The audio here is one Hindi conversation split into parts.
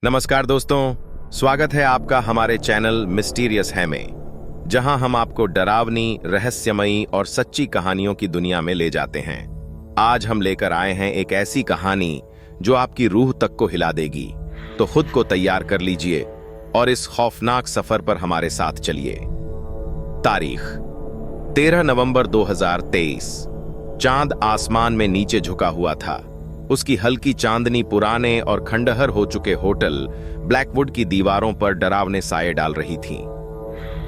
नमस्कार दोस्तों, स्वागत है आपका हमारे चैनल मिस्टीरियस है में, जहां हम आपको डरावनी, रहस्यमयी और सच्ची कहानियों की दुनिया में ले जाते हैं। आज हम लेकर आए हैं एक ऐसी कहानी जो आपकी रूह तक को हिला देगी। तो खुद को तैयार कर लीजिए और इस खौफनाक सफर पर हमारे साथ चलिए। तारीख 13 नवंबर 2023। चांद आसमान में नीचे झुका हुआ था। उसकी हल्की चांदनी पुराने और खंडहर हो चुके होटल ब्लैकवुड की दीवारों पर डरावने साए डाल रही थी।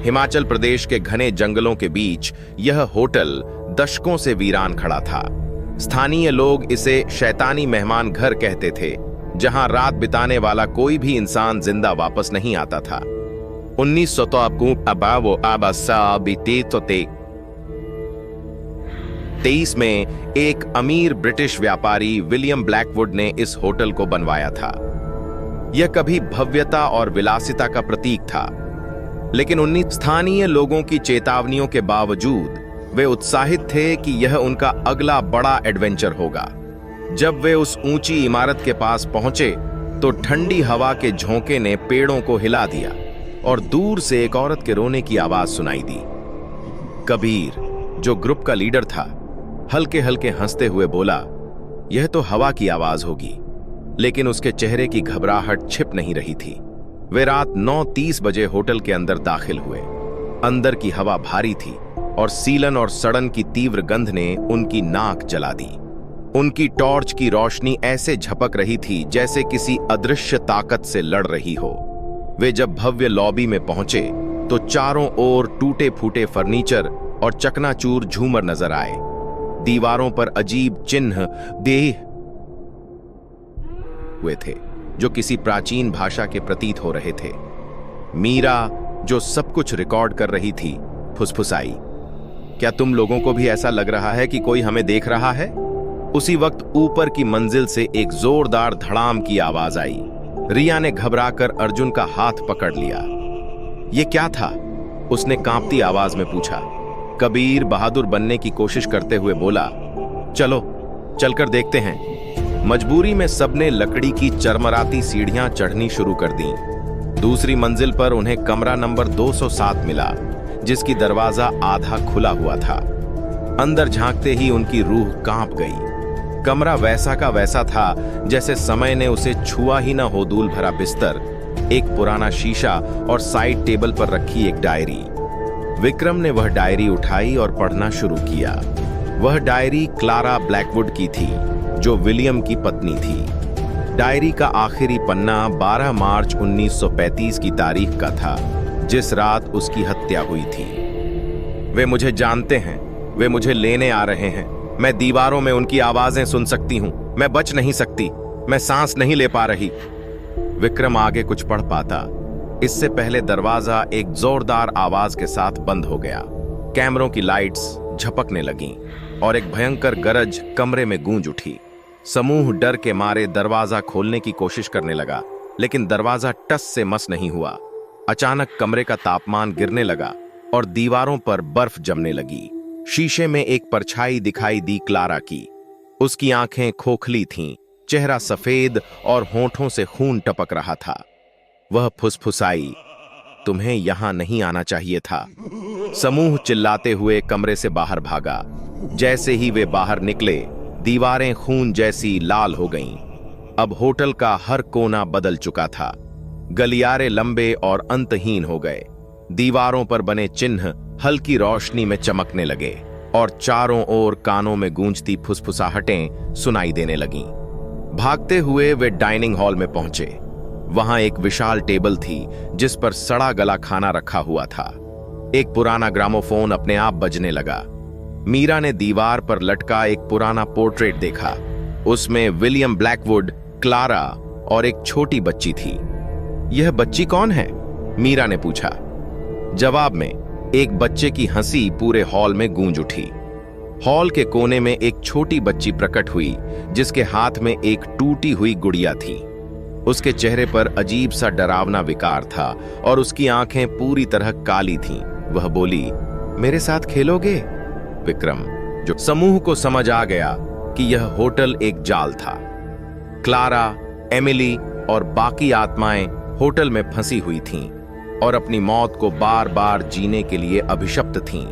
हिमाचल प्रदेश के घने जंगलों के बीच यह होटल दशकों से वीरान खड़ा था। स्थानीय लोग इसे शैतानी मेहमान घर कहते थे, जहां रात बिताने वाला कोई भी इंसान जिंदा वापस नहीं आता था। 1923 में एक अमीर ब्रिटिश व्यापारी विलियम ब्लैकवुड ने इस होटल को बनवाया था। यह कभी भव्यता और विलासिता का प्रतीक था, लेकिन 19 स्थानीय लोगों की चेतावनियों के बावजूद वे उत्साहित थे कि यह उनका अगला बड़ा एडवेंचर होगा। जब वे उस ऊंची इमारत के पास पहुंचे तो ठंडी हवा के झोंके ने पेड़ों को हिला दिया और दूर से एक औरत के रोने की आवाज सुनाई दी। कबीर, जो ग्रुप का लीडर था, हल्के हल्के हंसते हुए बोला, यह तो हवा की आवाज होगी। लेकिन उसके चेहरे की घबराहट छिप नहीं रही थी। वे रात 9:30 बजे होटल के अंदर दाखिल हुए। अंदर की हवा भारी थी और सीलन और सड़न की तीव्र गंध ने उनकी नाक जला दी। उनकी टॉर्च की रोशनी ऐसे झपक रही थी जैसे किसी अदृश्य ताकत से लड़ रही हो। वे जब भव्य लॉबी में पहुंचे तो चारों ओर टूटे फूटे फर्नीचर और चकनाचूर झूमर नजर आए। दीवारों पर अजीब चिन्ह देह हुए थे जो किसी प्राचीन भाषा के प्रतीत हो रहे थे। मीरा, जो सब कुछ रिकॉर्ड कर रही थी, फुसफुसाई, क्या तुम लोगों को भी ऐसा लग रहा है कि कोई हमें देख रहा है? उसी वक्त ऊपर की मंजिल से एक जोरदार धड़ाम की आवाज आई। रिया ने घबराकर अर्जुन का हाथ पकड़ लिया। यह क्या था? उसने कांपती आवाज में पूछा। कबीर बहादुर बनने की कोशिश करते हुए बोला, चलो चलकर देखते हैं। मजबूरी में सबने लकड़ी की चरमराती सीढ़ियां चढ़नी शुरू कर दी। दूसरी मंजिल पर उन्हें कमरा नंबर 207 मिला, जिसकी दरवाजा आधा खुला हुआ था। अंदर झांकते ही उनकी रूह कांप गई। कमरा वैसा का वैसा था जैसे समय ने उसे छुआ ही न हो। धूल भरा बिस्तर, एक पुराना शीशा और साइड टेबल पर रखी एक डायरी। विक्रम ने वह डायरी उठाई और पढ़ना शुरू किया। वह डायरी क्लारा ब्लैकवुड की थी, जो विलियम की पत्नी थी। डायरी का आखिरी पन्ना 12 मार्च 1935 की तारीख का था, जिस रात उसकी हत्या हुई थी। वे मुझे जानते हैं, वे मुझे लेने आ रहे हैं। मैं दीवारों में उनकी आवाजें सुन सकती हूं। मैं बच नहीं सकती, मैं सांस नहीं ले पा रही। विक्रम आगे कुछ पढ़ पाता, इससे पहले दरवाजा एक जोरदार आवाज के साथ बंद हो गया। कैमरों की लाइट्स झपकने लगीं और एक भयंकर गरज कमरे में गूंज उठी। समूह डर के मारे दरवाजा खोलने की कोशिश करने लगा, लेकिन दरवाजा टस से मस नहीं हुआ। अचानक कमरे का तापमान गिरने लगा और दीवारों पर बर्फ जमने लगी। शीशे में एक परछाई दिखाई दी क्लारा की। उसकी आंखें खोखली थीं, चेहरा सफेद और होंठों से खून टपक रहा था। वह फुसफुसाई, तुम्हें यहां नहीं आना चाहिए था। समूह चिल्लाते हुए कमरे से बाहर भागा। जैसे ही वे बाहर निकले, दीवारें खून जैसी लाल हो गईं। अब होटल का हर कोना बदल चुका था। गलियारे लंबे और अंतहीन हो गए। दीवारों पर बने चिन्ह हल्की रोशनी में चमकने लगे और चारों ओर कानों में गूंजती फुसफुसाहटें सुनाई देने लगीं। भागते हुए वे डाइनिंग हॉल में पहुंचे। वहां एक विशाल टेबल थी जिस पर सड़ा गला खाना रखा हुआ था। एक पुराना ग्रामोफोन अपने आप बजने लगा। मीरा ने दीवार पर लटका एक पुराना पोर्ट्रेट देखा। उसमें विलियम ब्लैकवुड, क्लारा और एक छोटी बच्ची थी। यह बच्ची कौन है? मीरा ने पूछा। जवाब में एक बच्चे की हंसी पूरे हॉल में गूंज उठी। हॉल के कोने में एक छोटी बच्ची प्रकट हुई, जिसके हाथ में एक टूटी हुई गुड़िया थी। उसके चेहरे पर अजीब सा डरावना विकार था और उसकी आंखें पूरी तरह काली थीं। वह बोली, मेरे साथ खेलोगे? विक्रम, जो समूह को समझ आ गया कि यह होटल एक जाल था। क्लारा, एमिली और बाकी आत्माएं होटल में फंसी हुई थीं और अपनी मौत को बार बार जीने के लिए अभिशप्त थीं।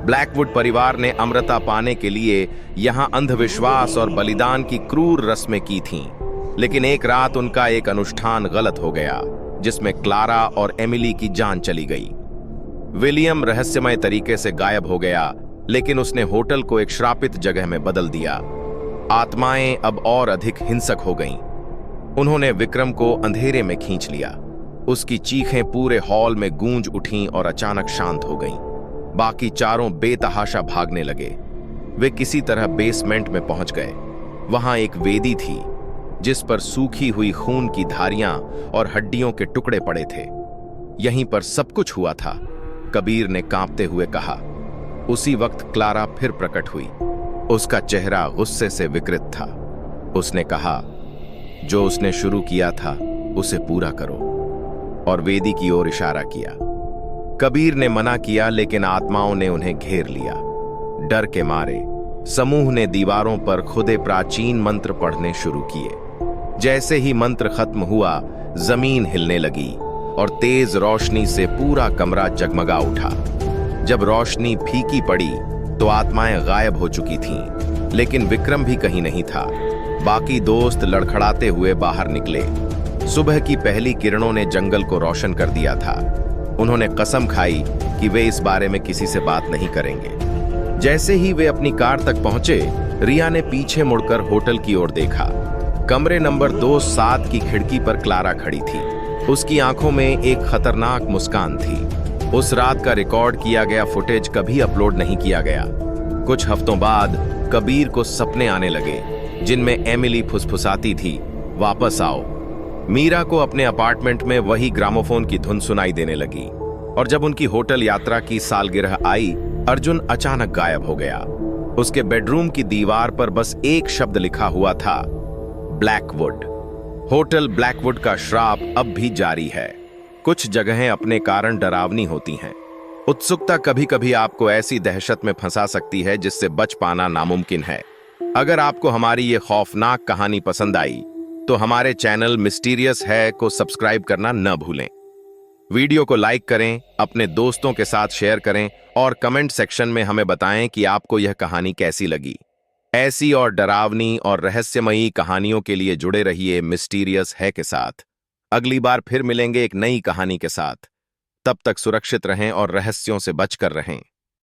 ब्लैकवुड परिवार ने अमरता पाने के लिए यहां अंधविश्वास और बलिदान की क्रूर रस्में की थीं, लेकिन एक रात उनका एक अनुष्ठान गलत हो गया जिसमें क्लारा और एमिली की जान चली गई। विलियम रहस्यमय तरीके से गायब हो गया, लेकिन उसने होटल को एक श्रापित जगह में बदल दिया। आत्माएं अब और अधिक हिंसक हो गईं। उन्होंने विक्रम को अंधेरे में खींच लिया। उसकी चीखें पूरे हॉल में गूंज उठीं और अचानक शांत हो गईं। बाकी चारों बेतहाशा भागने लगे। वे किसी तरह बेसमेंट में पहुंच गए। वहां एक वेदी थी जिस पर सूखी हुई खून की धारियां और हड्डियों के टुकड़े पड़े थे। यहीं पर सब कुछ हुआ था, कबीर ने कांपते हुए कहा। उसी वक्त क्लारा फिर प्रकट हुई। उसका चेहरा गुस्से से विकृत था। उसने कहा, जो उसने शुरू किया था उसे पूरा करो, और वेदी की ओर इशारा किया। कबीर ने मना किया, लेकिन आत्माओं ने उन्हें घेर लिया। डर के मारे समूह ने दीवारों पर खुदे प्राचीन मंत्र पढ़ने शुरू किए। जैसे ही मंत्र खत्म हुआ, जमीन हिलने लगी और तेज रोशनी से पूरा कमरा जगमगा उठा। जब रोशनी फीकी पड़ी तो आत्माएं गायब हो चुकी थीं, लेकिन विक्रम भी कहीं नहीं था। बाकी दोस्त लड़खड़ाते हुए बाहर निकले। सुबह की पहली किरणों ने जंगल को रोशन कर दिया था। उन्होंने कसम खाई कि वे इस बारे में किसी से बात नहीं करेंगे। जैसे ही वे अपनी कार तक पहुंचे, रिया ने पीछे मुड़कर होटल की ओर देखा। कमरे नंबर 27 की खिड़की पर क्लारा खड़ी थी। उसकी आंखों में एक खतरनाक मुस्कान थी। उस रात का रिकॉर्ड किया गया फुटेज कभी अपलोड नहीं किया गया। कुछ हफ्तों बाद कबीर को सपने आने लगे, जिनमें एमिली फुसफुसाती थी, वापस आओ। मीरा को अपने अपार्टमेंट में वही ग्रामोफोन की धुन सुनाई देने लगी। और जब उनकी होटल यात्रा की सालगिरह आई, अर्जुन अचानक गायब हो गया। उसके बेडरूम की दीवार पर बस एक शब्द लिखा हुआ था, ब्लैकवुड। होटल ब्लैकवुड का श्राप अब भी जारी है। कुछ जगहें अपने कारण डरावनी होती हैं। उत्सुकता कभी कभी आपको ऐसी दहशत में फंसा सकती है जिससे बच पाना नामुमकिन है। अगर आपको हमारी ये खौफनाक कहानी पसंद आई तो हमारे चैनल मिस्टीरियस है को सब्सक्राइब करना न भूलें। वीडियो को लाइक करें, अपने दोस्तों के साथ शेयर करें और कमेंट सेक्शन में हमें बताएं कि आपको यह कहानी कैसी लगी। ऐसी और डरावनी और रहस्यमयी कहानियों के लिए जुड़े रहिए मिस्टीरियस है के साथ। अगली बार फिर मिलेंगे एक नई कहानी के साथ। तब तक सुरक्षित रहें और रहस्यों से बचकर रहें।